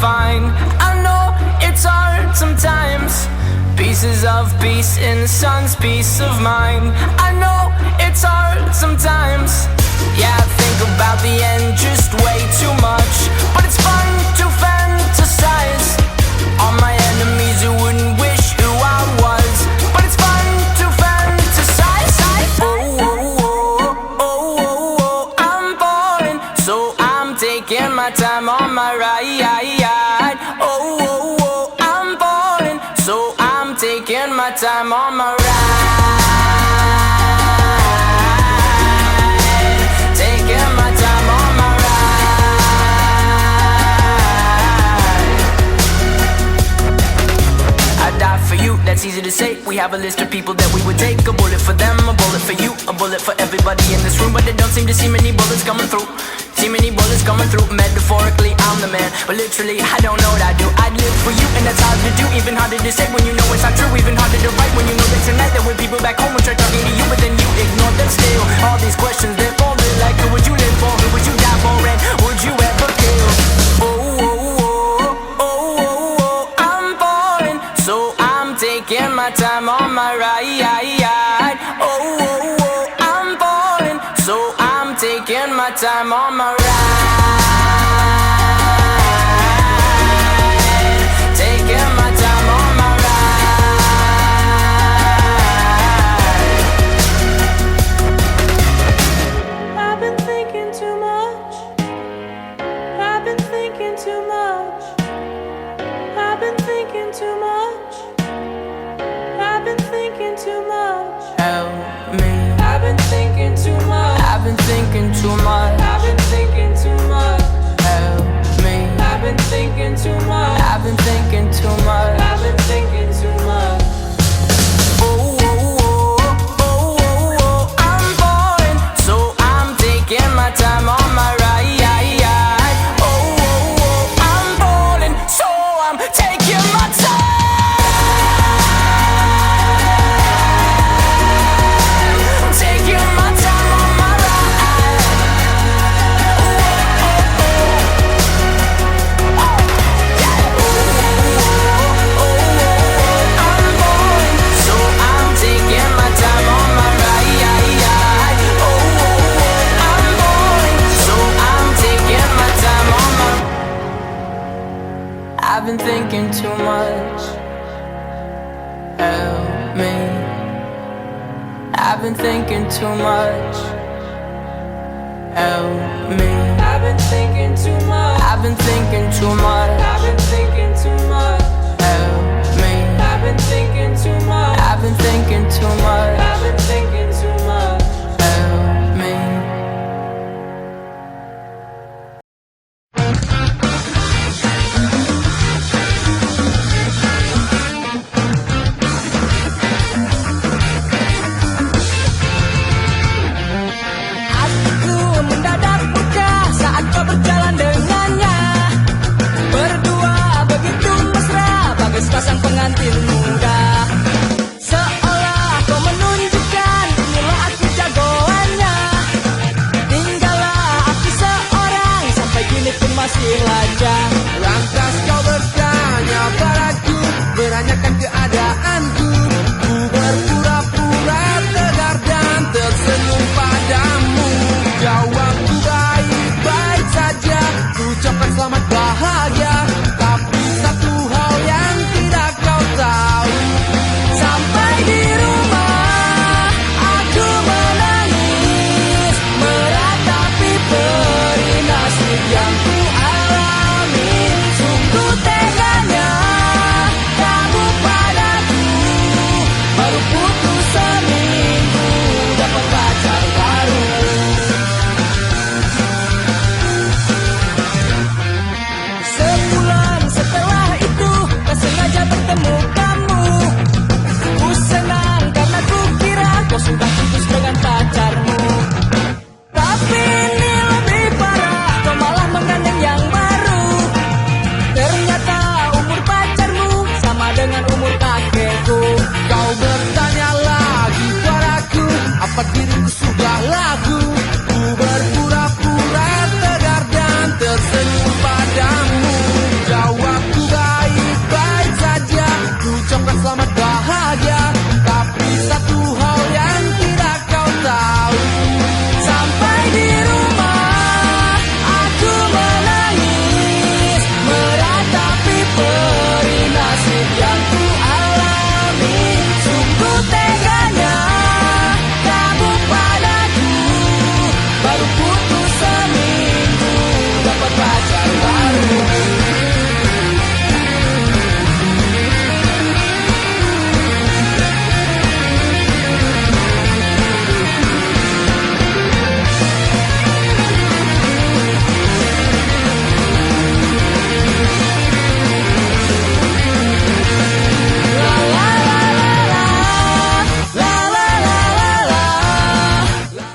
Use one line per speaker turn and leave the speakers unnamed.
fine. I know it's hard sometimes. Pieces of peace in the sun's peace of mind. I know it's hard sometimes. Yeah, I think about the end just way too much, but it's fun to fantasize on my enemies who wouldn't wish who I was. But it's fun to fantasize. Oh, oh, oh, oh, oh, oh, I'm falling, so I'm taking my time on my ride. Oh, oh, oh, I'm falling, so I'm taking my time on my ride. Taking my time on my ride. I'd die for you, that's easy to say. We have a list of people that we would take. A bullet for them, a bullet for you, a bullet for everybody in this room. But they don't seem to see many bullets coming through. See many bullets coming through. Metaphorically, I'm the man, but literally, I don't know what I do. I'd live for you, and that's hard to do. Even harder to say when you know it's not true. Even harder to write when you know that tonight there were people back home who tried talking to you, but then you ignored them still. All these questions, they're folded like who would you live for? Who would you die for? And would you ever kill? Oh, oh, oh, oh, oh, oh, I'm falling, so I'm taking my time on my ride. Oh, oh, oh, I'm falling, so I'm taking my time on my ride. Taking my time on my ride.
I've been thinking too much. I've been thinking too much. I've been thinking too much. I've been thinking too much.
Help me.
I've been thinking too much.
I've been thinking too much.
I've been thinking too much.
Help me.
I've been thinking too much.
I've been thinking too much.
I've been thinking too much.
Oh, oh, oh, oh, oh, oh, I'm falling, so I'm taking my time on my ride. Oh, oh, oh, I'm falling, so I'm taking my time. I'm taking my time on my ride. Oh, oh, oh, oh, yeah. Oh, oh, oh, I'm falling, so I'm taking my time on my ride. Oh, oh, oh, I'm falling, so I'm taking my time on my. I've been thinking too much. Help me. I've been thinking too much. Help me.
I've been thinking too much.
I've been thinking too much.
I've been thinking too much.
Help me.
I've been thinking too much.
I've been thinking too much.
I've been thinking too much.
Help me.
Hatiku mendadak pecah saat kau berjalan dengannya. Berdua begitu mesra, bagai sepasang pengantin muda. Seolah kau menunjukkan, inilah aku jagoannya. Tinggallah aku seorang, sampai kini pun masih lajang.
Lantas kau bertanya padaku, menanyakan keadaanku. Ku berpura-pura tegar dan tersenyum padamu. Jawabku baik-baik saja, ku ucapkan selamat